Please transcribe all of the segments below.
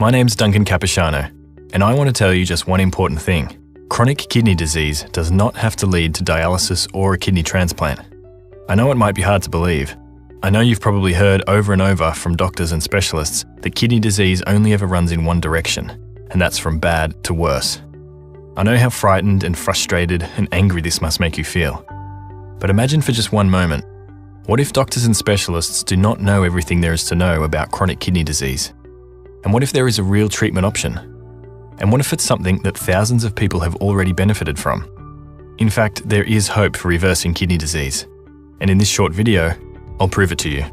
My name's Duncan Capiciano, and I want to tell you just one important thing. Chronic kidney disease does not have to lead to dialysis or a kidney transplant. I know it might be hard to believe. I know you've probably heard over and over from doctors and specialists that kidney disease only ever runs in one direction, and that's from bad to worse. I know how frightened and frustrated and angry this must make you feel. But imagine for just one moment, what if doctors and specialists do not know everything there is to know about chronic kidney disease? And what if there is a real treatment option? And what if it's something that thousands of people have already benefited from? In fact, there is hope for reversing kidney disease. And in this short video, I'll prove it to you.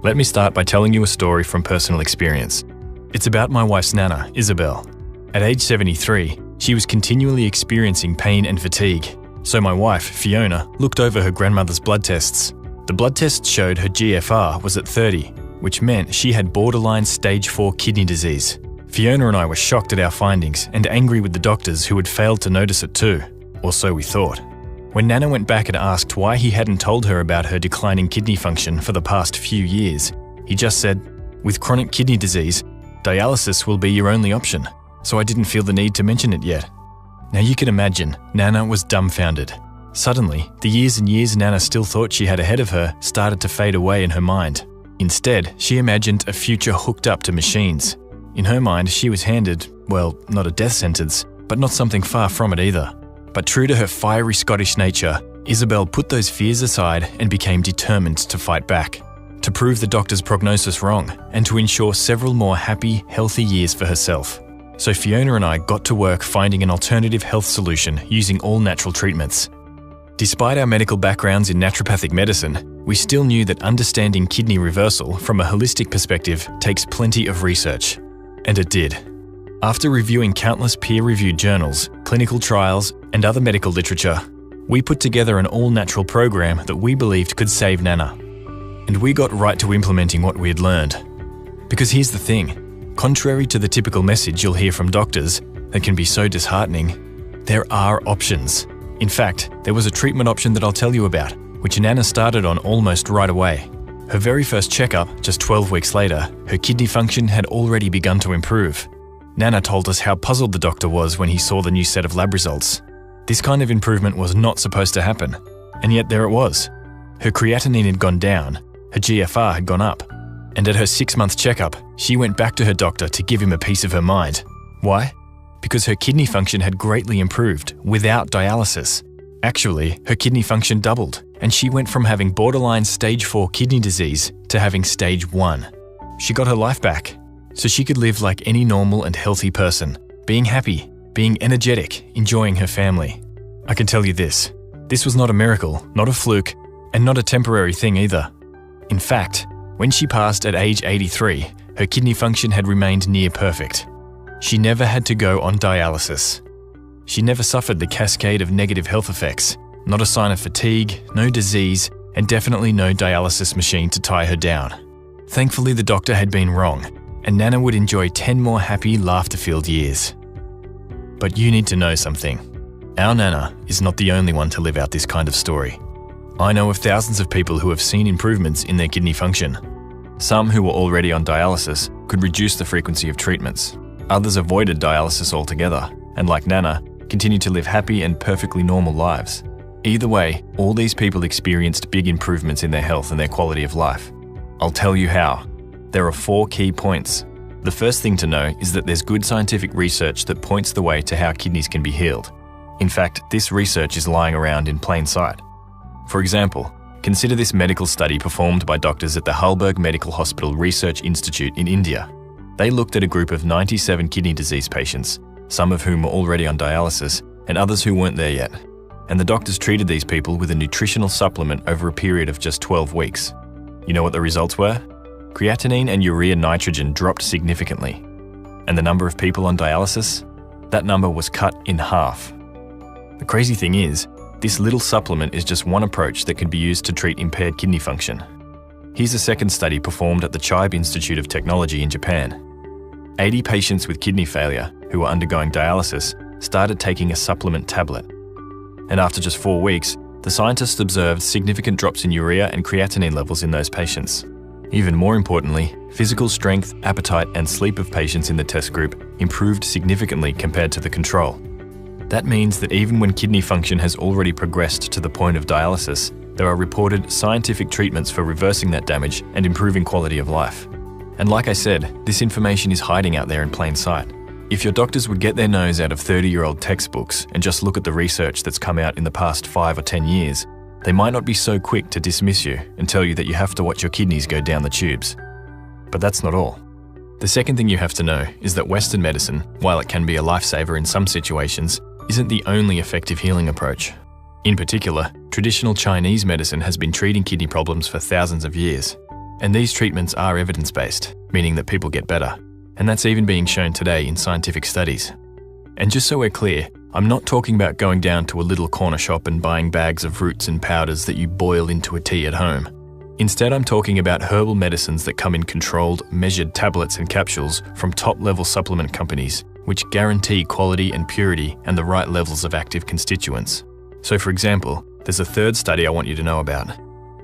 Let me start by telling you a story from personal experience. It's about my wife's nana, Isabel. At age 73, she was continually experiencing pain and fatigue. So my wife, Fiona, looked over her grandmother's blood tests. The blood tests showed her GFR was at 30, which meant she had borderline stage 4 kidney disease. Fiona and I were shocked at our findings and angry with the doctors who had failed to notice it too, or so we thought. When Nana went back and asked why he hadn't told her about her declining kidney function for the past few years, he just said, "With chronic kidney disease, dialysis will be your only option, so I didn't feel the need to mention it yet." Now you can imagine, Nana was dumbfounded. Suddenly, the years and years Nana still thought she had ahead of her started to fade away in her mind. Instead, she imagined a future hooked up to machines. In her mind, she was handed, well, not a death sentence, but not something far from it either. But true to her fiery Scottish nature, Isabel put those fears aside and became determined to fight back, to prove the doctor's prognosis wrong, and to ensure several more happy, healthy years for herself. So Fiona and I got to work finding an alternative health solution using all natural treatments. Despite our medical backgrounds in naturopathic medicine, we still knew that understanding kidney reversal from a holistic perspective takes plenty of research. And it did. After reviewing countless peer-reviewed journals, clinical trials, and other medical literature, we put together an all-natural program that we believed could save Nana. And we got right to implementing what we had learned. Because here's the thing, contrary to the typical message you'll hear from doctors that can be so disheartening, there are options. In fact, there was a treatment option that I'll tell you about, which Nana started on almost right away. Her very first checkup, just 12 weeks later, her kidney function had already begun to improve. Nana told us how puzzled the doctor was when he saw the new set of lab results. This kind of improvement was not supposed to happen, and yet there it was. Her creatinine had gone down, her GFR had gone up, and at her 6-month checkup, she went back to her doctor to give him a piece of her mind. Why? Because her kidney function had greatly improved without dialysis. Actually, her kidney function doubled, and she went from having borderline stage 4 kidney disease to having stage 1. She got her life back, so she could live like any normal and healthy person, being happy, being energetic, enjoying her family. I can tell you this was not a miracle, not a fluke, and not a temporary thing either. In fact, when she passed at age 83, her kidney function had remained near perfect. She never had to go on dialysis. She never suffered the cascade of negative health effects, not a sign of fatigue, no disease, and definitely no dialysis machine to tie her down. Thankfully, the doctor had been wrong, and Nana would enjoy 10 more happy, laughter-filled years. But you need to know something. Our Nana is not the only one to live out this kind of story. I know of thousands of people who have seen improvements in their kidney function. Some who were already on dialysis could reduce the frequency of treatments. Others avoided dialysis altogether, and like Nana, continued to live happy and perfectly normal lives. Either way, all these people experienced big improvements in their health and their quality of life. I'll tell you how. There are 4 key points. The first thing to know is that there's good scientific research that points the way to how kidneys can be healed. In fact, this research is lying around in plain sight. For example, consider this medical study performed by doctors at the Halberg Medical Hospital Research Institute in India. They looked at a group of 97 kidney disease patients, some of whom were already on dialysis and others who weren't there yet. And the doctors treated these people with a nutritional supplement over a period of just 12 weeks. You know what the results were? Creatinine and urea nitrogen dropped significantly. And the number of people on dialysis? That number was cut in half. The crazy thing is, this little supplement is just one approach that can be used to treat impaired kidney function. Here's a second study performed at the Chiba Institute of Technology in Japan. 80 patients with kidney failure who were undergoing dialysis started taking a supplement tablet. And after just 4 weeks, the scientists observed significant drops in urea and creatinine levels in those patients. Even more importantly, physical strength, appetite, and sleep of patients in the test group improved significantly compared to the control. That means that even when kidney function has already progressed to the point of dialysis, there are reported scientific treatments for reversing that damage and improving quality of life. And like I said, this information is hiding out there in plain sight. If your doctors would get their nose out of 30-year-old textbooks and just look at the research that's come out in the past 5 or 10 years, they might not be so quick to dismiss you and tell you that you have to watch your kidneys go down the tubes. But that's not all. The second thing you have to know is that Western medicine, while it can be a lifesaver in some situations, isn't the only effective healing approach. In particular, traditional Chinese medicine has been treating kidney problems for thousands of years. And these treatments are evidence-based, meaning that people get better. And that's even being shown today in scientific studies. And just so we're clear, I'm not talking about going down to a little corner shop and buying bags of roots and powders that you boil into a tea at home. Instead, I'm talking about herbal medicines that come in controlled, measured tablets and capsules from top-level supplement companies, which guarantee quality and purity and the right levels of active constituents. So for example, there's a third study I want you to know about.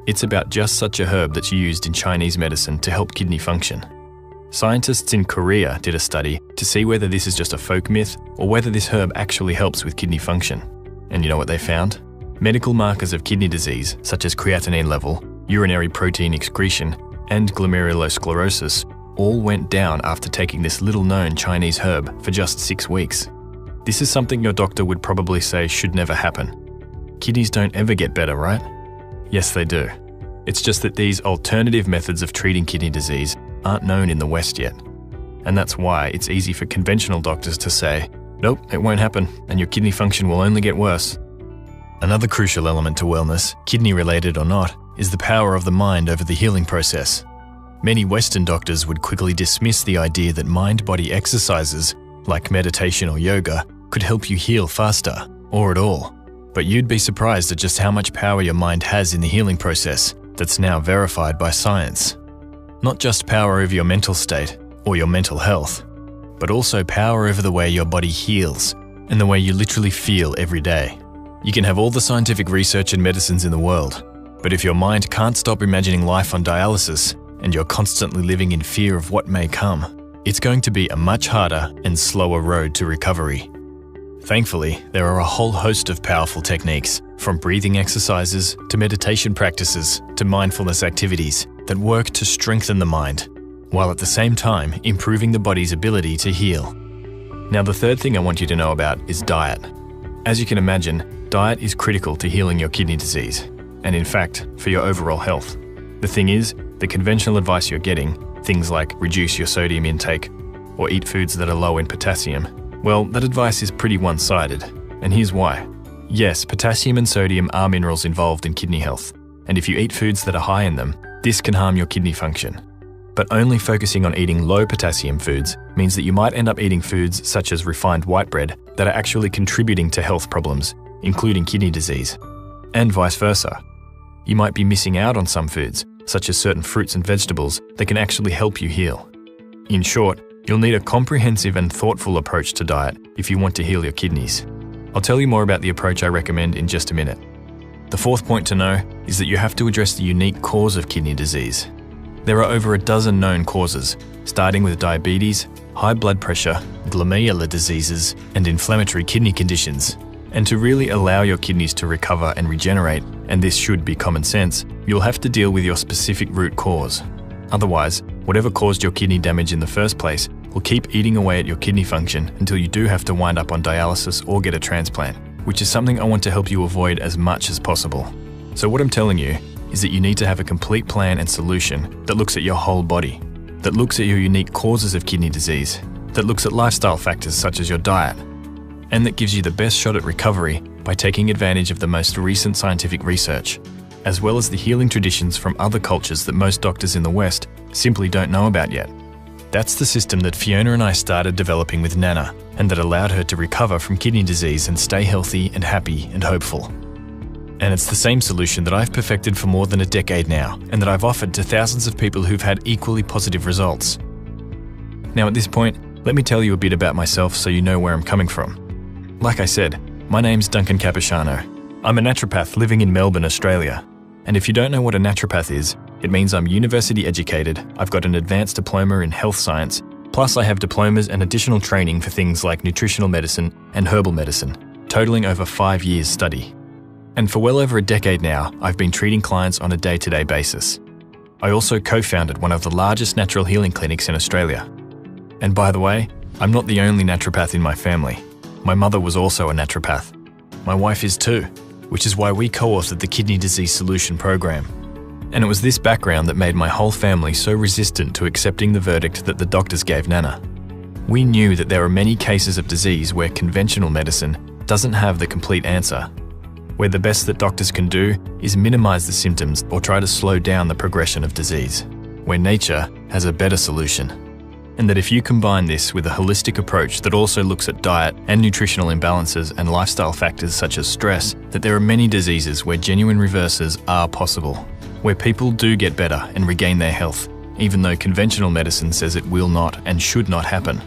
It's about just such a herb that's used in Chinese medicine to help kidney function. Scientists in Korea did a study to see whether this is just a folk myth or whether this herb actually helps with kidney function. And you know what they found? Medical markers of kidney disease, such as creatinine level, urinary protein excretion, and glomerulosclerosis, all went down after taking this little-known Chinese herb for just 6 weeks. This is something your doctor would probably say should never happen. Kidneys don't ever get better, right? Yes, they do. It's just that these alternative methods of treating kidney disease aren't known in the West yet. And that's why it's easy for conventional doctors to say, nope, it won't happen, and your kidney function will only get worse. Another crucial element to wellness, kidney-related or not, is the power of the mind over the healing process. Many Western doctors would quickly dismiss the idea that mind-body exercises, like meditation or yoga, could help you heal faster, or at all. But you'd be surprised at just how much power your mind has in the healing process that's now verified by science. Not just power over your mental state or your mental health, but also power over the way your body heals and the way you literally feel every day. You can have all the scientific research and medicines in the world, but if your mind can't stop imagining life on dialysis and you're constantly living in fear of what may come, it's going to be a much harder and slower road to recovery. Thankfully, there are a whole host of powerful techniques, from breathing exercises to meditation practices to mindfulness activities, that work to strengthen the mind, while at the same time improving the body's ability to heal. Now, the third thing I want you to know about is diet. As you can imagine, diet is critical to healing your kidney disease, and in fact, for your overall health. The thing is, the conventional advice you're getting, things like reduce your sodium intake or eat foods that are low in potassium, well, that advice is pretty one-sided, and here's why. Yes, potassium and sodium are minerals involved in kidney health, and if you eat foods that are high in them, this can harm your kidney function. But only focusing on eating low potassium foods means that you might end up eating foods such as refined white bread that are actually contributing to health problems, including kidney disease, and vice versa. You might be missing out on some foods, such as certain fruits and vegetables, that can actually help you heal. In short, you'll need a comprehensive and thoughtful approach to diet if you want to heal your kidneys. I'll tell you more about the approach I recommend in just a minute. The fourth point to know is that you have to address the unique cause of kidney disease. There are over a dozen known causes, starting with diabetes, high blood pressure, glomerular diseases, and inflammatory kidney conditions. And to really allow your kidneys to recover and regenerate, and this should be common sense, you'll have to deal with your specific root cause. Otherwise, whatever caused your kidney damage in the first place will keep eating away at your kidney function until you do have to wind up on dialysis or get a transplant, which is something I want to help you avoid as much as possible. So what I'm telling you is that you need to have a complete plan and solution that looks at your whole body, that looks at your unique causes of kidney disease, that looks at lifestyle factors such as your diet, and that gives you the best shot at recovery by taking advantage of the most recent scientific research, as well as the healing traditions from other cultures that most doctors in the West simply don't know about yet. That's the system that Fiona and I started developing with Nana, and that allowed her to recover from kidney disease and stay healthy and happy and hopeful. And it's the same solution that I've perfected for more than a decade now, and that I've offered to thousands of people who've had equally positive results. Now at this point, let me tell you a bit about myself so you know where I'm coming from. Like I said, my name's Duncan Capuchano. I'm a naturopath living in Melbourne, Australia. And if you don't know what a naturopath is, It means I'm university educated, I've got an advanced diploma in health science, plus I have diplomas and additional training for things like nutritional medicine and herbal medicine, totaling over 5 years' study. And for well over a decade now, I've been treating clients on a day-to-day basis. I also co-founded one of the largest natural healing clinics in Australia. And by the way, I'm not the only naturopath in my family. My mother was also a naturopath. My wife is too, which is why we co-authored the Kidney Disease Solution program. And it was this background that made my whole family so resistant to accepting the verdict that the doctors gave Nana. We knew that there are many cases of disease where conventional medicine doesn't have the complete answer, where the best that doctors can do is minimise the symptoms or try to slow down the progression of disease, where nature has a better solution. And that if you combine this with a holistic approach that also looks at diet and nutritional imbalances and lifestyle factors such as stress, that there are many diseases where genuine reverses are possible, where people do get better and regain their health, even though conventional medicine says it will not and should not happen.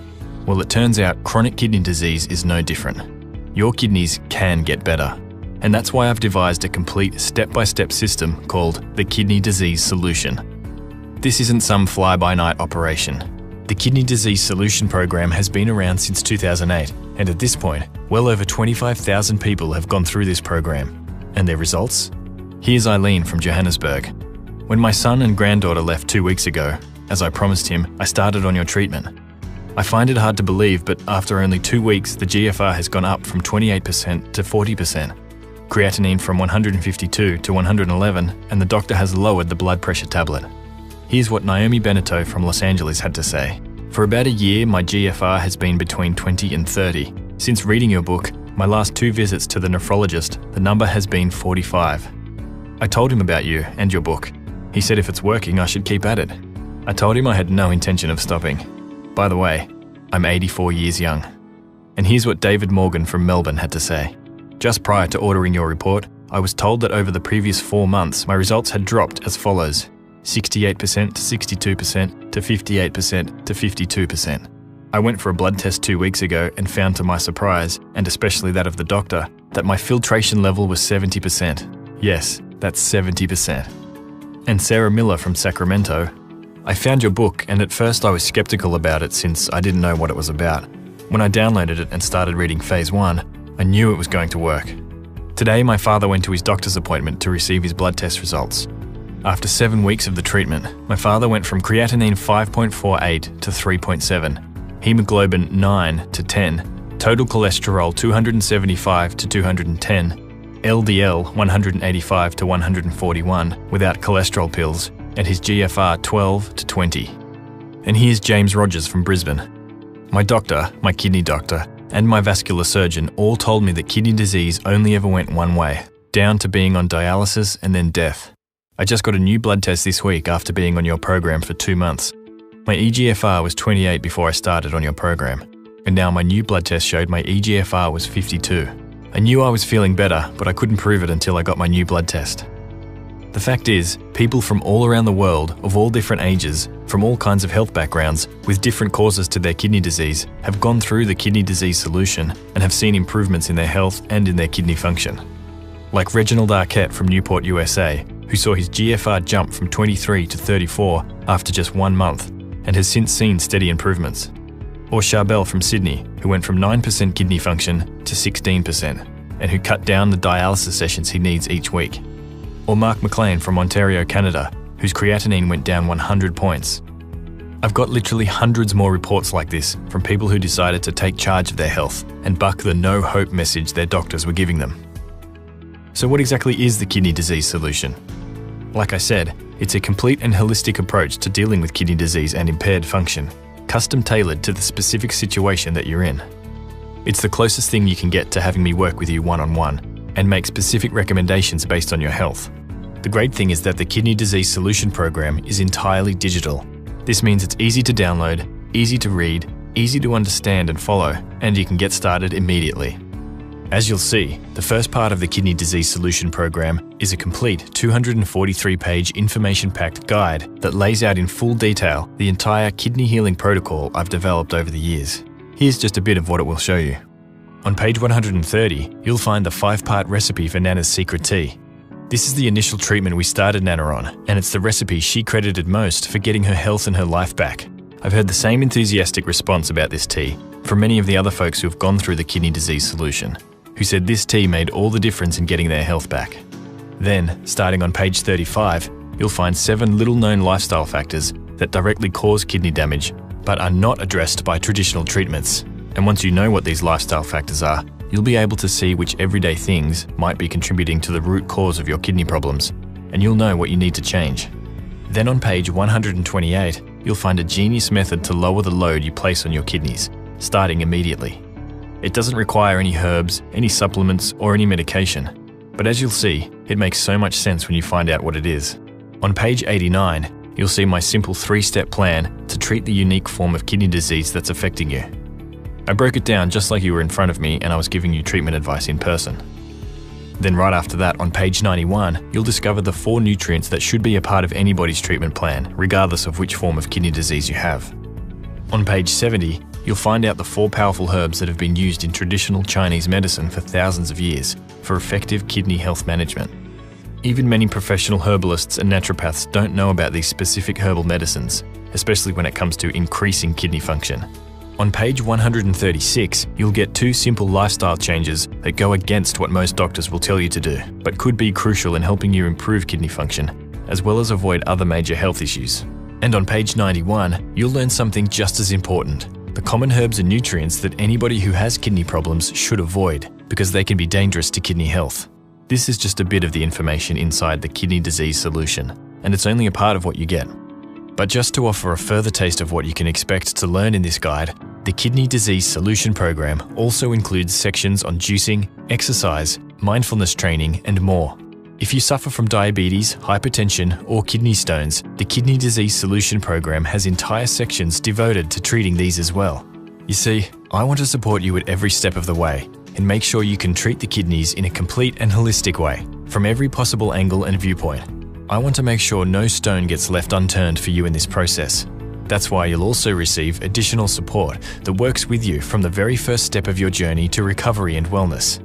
Well, it turns out chronic kidney disease is no different. Your kidneys can get better. And that's why I've devised a complete step-by-step system called the Kidney Disease Solution. This isn't some fly-by-night operation. The Kidney Disease Solution program has been around since 2008, and at this point, well over 25,000 people have gone through this program. And their results? Here's Eileen from Johannesburg. When my son and granddaughter left 2 weeks ago, as I promised him, I started on your treatment. I find it hard to believe, but after only 2 weeks, the GFR has gone up from 28% to 40%. Creatinine from 152 to 111, and the doctor has lowered the blood pressure tablet. Here's what Naomi Beneteau from Los Angeles had to say. For about a year, my GFR has been between 20 and 30. Since reading your book, my last 2 visits to the nephrologist, the number has been 45. I told him about you and your book. He said if it's working, I should keep at it. I told him I had no intention of stopping. By the way, I'm 84 years young. And here's what David Morgan from Melbourne had to say. Just prior to ordering your report, I was told that over the previous 4 months, my results had dropped as follows: 68% to 62% to 58% to 52%. I went for a blood test 2 weeks ago and found to my surprise, and especially that of the doctor, that my filtration level was 70%. Yes, that's 70%. And Sarah Miller from Sacramento. I found your book, and at first I was skeptical about it since I didn't know what it was about. When I downloaded it and started reading Phase 1, I knew it was going to work. Today, my father went to his doctor's appointment to receive his blood test results. After 7 weeks of the treatment, my father went from creatinine 5.48 to 3.7, hemoglobin 9 to 10, total cholesterol 275 to 210, LDL 185 to 141 without cholesterol pills, and his GFR 12 to 20. And here's James Rogers from Brisbane. My doctor, my kidney doctor, and my vascular surgeon all told me that kidney disease only ever went one way, down to being on dialysis and then death. I just got a new blood test this week after being on your program for 2 months. My eGFR was 28 before I started on your program, and now my new blood test showed my eGFR was 52. I knew I was feeling better, but I couldn't prove it until I got my new blood test. The fact is, people from all around the world, of all different ages, from all kinds of health backgrounds, with different causes to their kidney disease, have gone through the Kidney Disease Solution and have seen improvements in their health and in their kidney function. Like Reginald Arquette from Newport, USA, who saw his GFR jump from 23 to 34 after just 1 month, and has since seen steady improvements. Or Charbel from Sydney, who went from 9% kidney function to 16%, and who cut down the dialysis sessions he needs each week. Or Mark McLean from Ontario, Canada, whose creatinine went down 100 points. I've got literally hundreds more reports like this from people who decided to take charge of their health and buck the no hope message their doctors were giving them. So what exactly is the Kidney Disease Solution? Like I said, it's a complete and holistic approach to dealing with kidney disease and impaired function, custom tailored to the specific situation that you're in. It's the closest thing you can get to having me work with you one-on-one and make specific recommendations based on your health. The great thing is that the Kidney Disease Solution program is entirely digital. This means it's easy to download, easy to read, easy to understand and follow, and you can get started immediately. As you'll see, the first part of the Kidney Disease Solution program is a complete 243-page information-packed guide that lays out in full detail the entire kidney healing protocol I've developed over the years. Here's just a bit of what it will show you. On page 130, you'll find the 5-part recipe for Nana's secret tea. This is the initial treatment we started Nana on, and it's the recipe she credited most for getting her health and her life back. I've heard the same enthusiastic response about this tea from many of the other folks who have gone through the kidney disease solution, who said this tea made all the difference in getting their health back. Then, starting on page 35, you'll find 7 little-known lifestyle factors that directly cause kidney damage, but are not addressed by traditional treatments. And once you know what these lifestyle factors are, you'll be able to see which everyday things might be contributing to the root cause of your kidney problems, and you'll know what you need to change. Then on page 128, you'll find a genius method to lower the load you place on your kidneys, starting immediately. It doesn't require any herbs, any supplements, or any medication, but as you'll see, it makes so much sense when you find out what it is. On page 89, you'll see my simple 3-step plan to treat the unique form of kidney disease that's affecting you. I broke it down just like you were in front of me and I was giving you treatment advice in person. Then right after that, on page 91, you'll discover the 4 nutrients that should be a part of anybody's treatment plan, regardless of which form of kidney disease you have. On page 70, you'll find out the 4 powerful herbs that have been used in traditional Chinese medicine for thousands of years for effective kidney health management. Even many professional herbalists and naturopaths don't know about these specific herbal medicines, especially when it comes to increasing kidney function. On page 136, you'll get 2 simple lifestyle changes that go against what most doctors will tell you to do, but could be crucial in helping you improve kidney function, as well as avoid other major health issues. And on page 91, you'll learn something just as important: the common herbs and nutrients that anybody who has kidney problems should avoid, because they can be dangerous to kidney health. This is just a bit of the information inside the kidney disease solution, and it's only a part of what you get. But just to offer a further taste of what you can expect to learn in this guide, the Kidney Disease Solution program also includes sections on juicing, exercise, mindfulness training, and more. If you suffer from diabetes, hypertension, or kidney stones, the Kidney Disease Solution program has entire sections devoted to treating these as well. You see, I want to support you at every step of the way and make sure you can treat the kidneys in a complete and holistic way, from every possible angle and viewpoint. I want to make sure no stone gets left unturned for you in this process. That's why you'll also receive additional support that works with you from the very first step of your journey to recovery and wellness.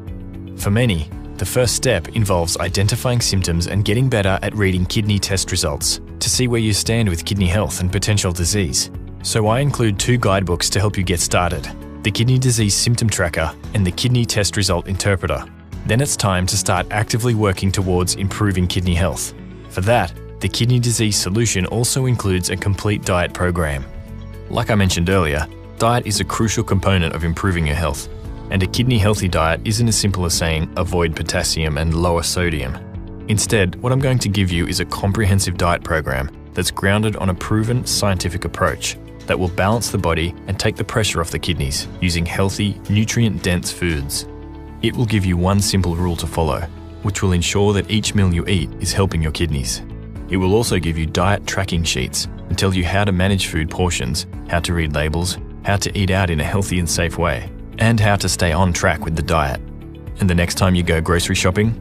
For many, the first step involves identifying symptoms and getting better at reading kidney test results to see where you stand with kidney health and potential disease. So I include 2 guidebooks to help you get started: the Kidney Disease Symptom Tracker and the Kidney Test Result Interpreter. Then it's time to start actively working towards improving kidney health. For that, the Kidney Disease Solution also includes a complete diet program. Like I mentioned earlier, diet is a crucial component of improving your health, and a kidney-healthy diet isn't as simple as saying avoid potassium and lower sodium. Instead, what I'm going to give you is a comprehensive diet program that's grounded on a proven scientific approach that will balance the body and take the pressure off the kidneys using healthy, nutrient-dense foods. It will give you one simple rule to follow, which will ensure that each meal you eat is helping your kidneys. It will also give you diet tracking sheets and tell you how to manage food portions, how to read labels, how to eat out in a healthy and safe way, and how to stay on track with the diet. And the next time you go grocery shopping,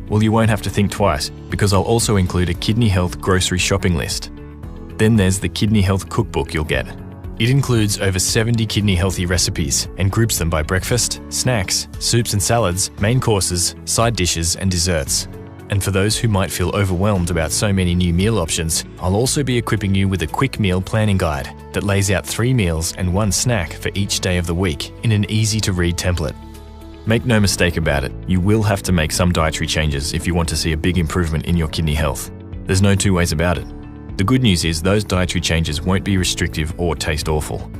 well, you won't have to think twice, because I'll also include a kidney health grocery shopping list. Then there's the Kidney Health Cookbook you'll get. It includes over 70 kidney healthy recipes and groups them by breakfast, snacks, soups and salads, main courses, side dishes and desserts. And for those who might feel overwhelmed about so many new meal options, I'll also be equipping you with a quick meal planning guide that lays out 3 meals and 1 snack for each day of the week in an easy-to-read template. Make no mistake about it, you will have to make some dietary changes if you want to see a big improvement in your kidney health. There's no 2 ways about it. The good news is those dietary changes won't be restrictive or taste awful.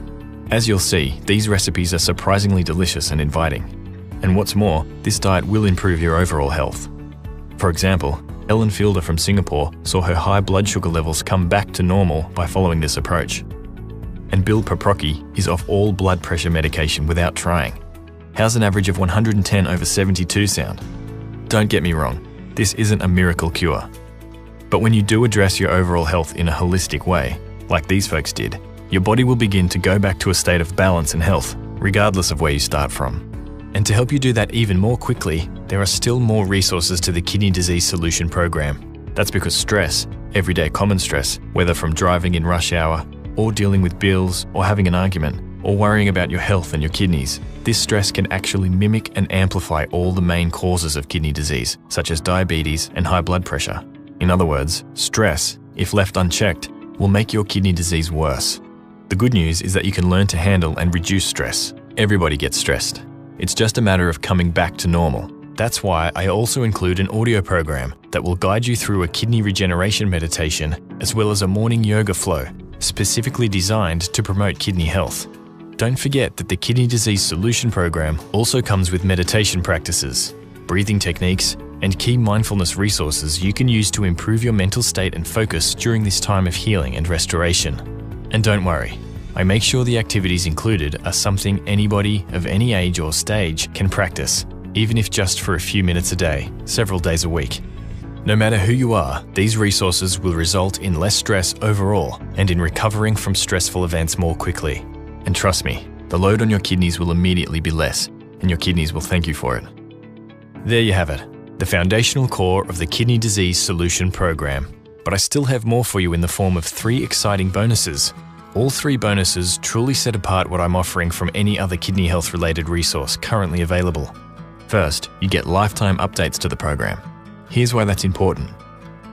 As you'll see, these recipes are surprisingly delicious and inviting. And what's more, this diet will improve your overall health. For example, Ellen Fielder from Singapore saw her high blood sugar levels come back to normal by following this approach. And Bill Paprocki is off all blood pressure medication without trying. How's an average of 110/72 sound? Don't get me wrong, this isn't a miracle cure. But when you do address your overall health in a holistic way, like these folks did, your body will begin to go back to a state of balance and health, regardless of where you start from. And to help you do that even more quickly, there are still more resources to the Kidney Disease Solution program. That's because stress, everyday common stress, whether from driving in rush hour, or dealing with bills, or having an argument, or worrying about your health and your kidneys, this stress can actually mimic and amplify all the main causes of kidney disease, such as diabetes and high blood pressure. In other words, stress, if left unchecked, will make your kidney disease worse. The good news is that you can learn to handle and reduce stress. Everybody gets stressed. It's just a matter of coming back to normal. That's why I also include an audio program that will guide you through a kidney regeneration meditation, as well as a morning yoga flow, specifically designed to promote kidney health. Don't forget that the Kidney Disease Solution program also comes with meditation practices, breathing techniques, and key mindfulness resources you can use to improve your mental state and focus during this time of healing and restoration. And don't worry, I make sure the activities included are something anybody of any age or stage can practice, even if just for a few minutes a day, several days a week. No matter who you are, these resources will result in less stress overall and in recovering from stressful events more quickly. And trust me, the load on your kidneys will immediately be less, and your kidneys will thank you for it. There you have it, the foundational core of the Kidney Disease Solution program. But I still have more for you in the form of 3 exciting bonuses. All 3 bonuses truly set apart what I'm offering from any other kidney health related resource currently available. First, you get lifetime updates to the program. Here's why that's important.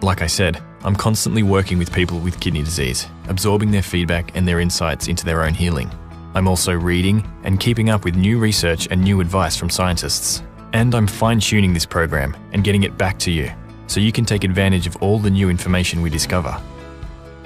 Like I said, I'm constantly working with people with kidney disease, absorbing their feedback and their insights into their own healing. I'm also reading and keeping up with new research and new advice from scientists. And I'm fine-tuning this program and getting it back to you, so you can take advantage of all the new information we discover.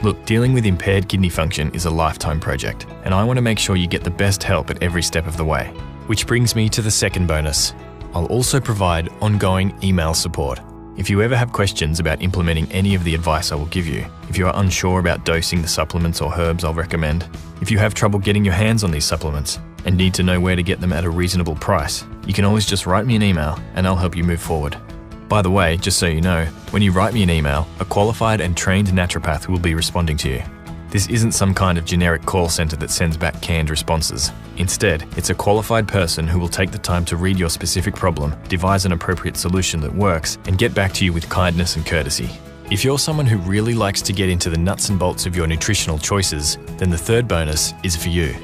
Look, dealing with impaired kidney function is a lifetime project, and I want to make sure you get the best help at every step of the way. Which brings me to the second bonus. I'll also provide ongoing email support. If you ever have questions about implementing any of the advice I will give you, if you are unsure about dosing the supplements or herbs I'll recommend, if you have trouble getting your hands on these supplements and need to know where to get them at a reasonable price, you can always just write me an email and I'll help you move forward. By the way, just so you know, when you write me an email, a qualified and trained naturopath will be responding to you. This isn't some kind of generic call center that sends back canned responses. Instead, it's a qualified person who will take the time to read your specific problem, devise an appropriate solution that works, and get back to you with kindness and courtesy. If you're someone who really likes to get into the nuts and bolts of your nutritional choices, then the third bonus is for you.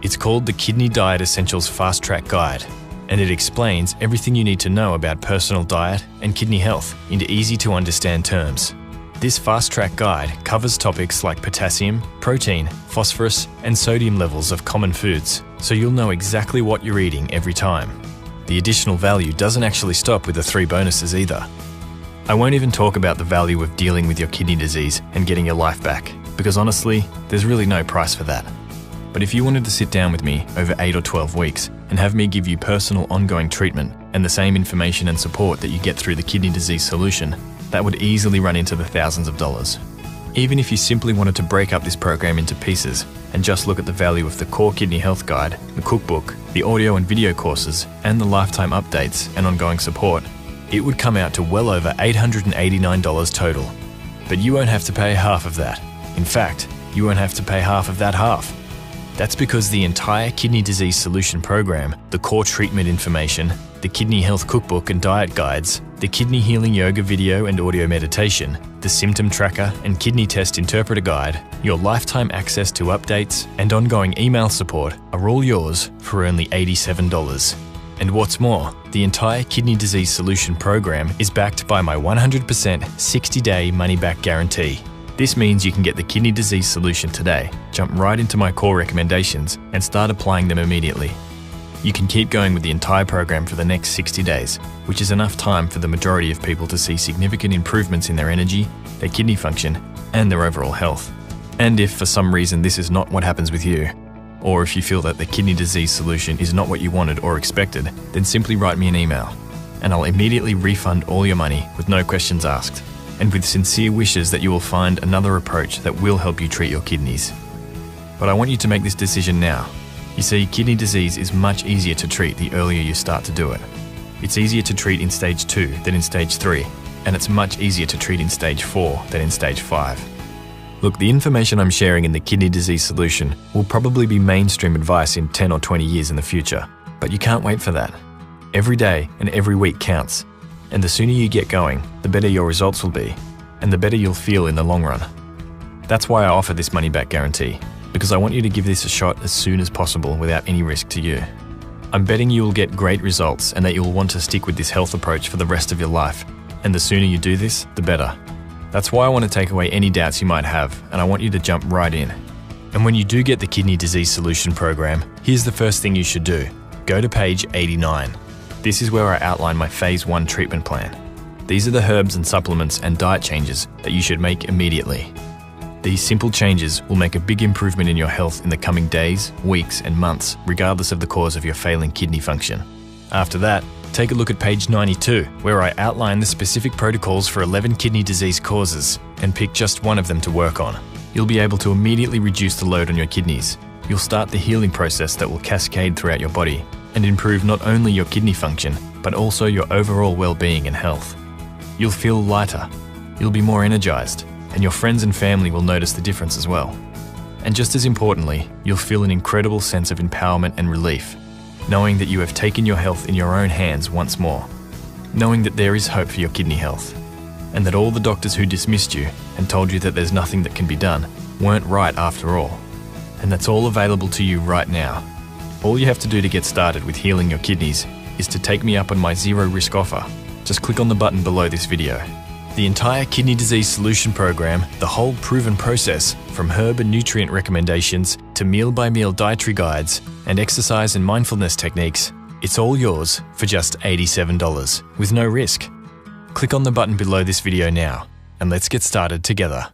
It's called the Kidney Diet Essentials Fast Track Guide, and it explains everything you need to know about personal diet and kidney health into easy to understand terms. This fast track guide covers topics like potassium, protein, phosphorus, and sodium levels of common foods, so you'll know exactly what you're eating every time. The additional value doesn't actually stop with the 3 bonuses either. I won't even talk about the value of dealing with your kidney disease and getting your life back, because honestly, there's really no price for that. But if you wanted to sit down with me over 8 or 12 weeks and have me give you personal ongoing treatment and the same information and support that you get through the Kidney Disease Solution, that would easily run into the thousands of dollars. Even if you simply wanted to break up this program into pieces and just look at the value of the core kidney health guide, the cookbook, the audio and video courses, and the lifetime updates and ongoing support, it would come out to well over $889 total. But you won't have to pay half of that. In fact, you won't have to pay half of that half. That's because the entire Kidney Disease Solution program, the core treatment information, the kidney health cookbook and diet guides, the kidney healing yoga video and audio meditation, the symptom tracker and kidney test interpreter guide, your lifetime access to updates and ongoing email support are all yours for only $87. And what's more, the entire Kidney Disease Solution program is backed by my 100% 60-day money-back guarantee. This means you can get the Kidney Disease Solution today, jump right into my core recommendations, and start applying them immediately. You can keep going with the entire program for the next 60 days, which is enough time for the majority of people to see significant improvements in their energy, their kidney function, and their overall health. And if for some reason this is not what happens with you, or if you feel that the Kidney Disease Solution is not what you wanted or expected, then simply write me an email, and I'll immediately refund all your money with no questions asked, and with sincere wishes that you will find another approach that will help you treat your kidneys. But I want you to make this decision now. You see, kidney disease is much easier to treat the earlier you start to do it. It's easier to treat in stage 2 than in stage 3, and it's much easier to treat in stage 4 than in stage 5. Look, the information I'm sharing in the Kidney Disease Solution will probably be mainstream advice in 10 or 20 years in the future, but you can't wait for that. Every day and every week counts, and the sooner you get going, the better your results will be, and the better you'll feel in the long run. That's why I offer this money-back guarantee. because I want you to give this a shot as soon as possible without any risk to you. I'm betting you will get great results and that you will want to stick with this health approach for the rest of your life. And the sooner you do this, the better. That's why I want to take away any doubts you might have, and I want you to jump right in. And when you do get the Kidney Disease Solution program, here's the first thing you should do. Go to page 89. This is where I outline my phase 1 treatment plan. These are the herbs and supplements and diet changes that you should make immediately. These simple changes will make a big improvement in your health in the coming days, weeks, and months, regardless of the cause of your failing kidney function. After that, take a look at page 92, where I outline the specific protocols for 11 kidney disease causes and pick just one of them to work on. You'll be able to immediately reduce the load on your kidneys. You'll start the healing process that will cascade throughout your body and improve not only your kidney function, but also your overall well-being and health. You'll feel lighter, you'll be more energized, and your friends and family will notice the difference as well. And just as importantly, you'll feel an incredible sense of empowerment and relief, knowing that you have taken your health in your own hands once more, knowing that there is hope for your kidney health, and that all the doctors who dismissed you and told you that there's nothing that can be done weren't right after all. And that's all available to you right now. All you have to do to get started with healing your kidneys is to take me up on my zero risk offer. Just click on the button below this video. The entire Kidney Disease Solution program, the whole proven process, from herb and nutrient recommendations to meal-by-meal dietary guides and exercise and mindfulness techniques, it's all yours for just $87 with no risk. Click on the button below this video now and let's get started together.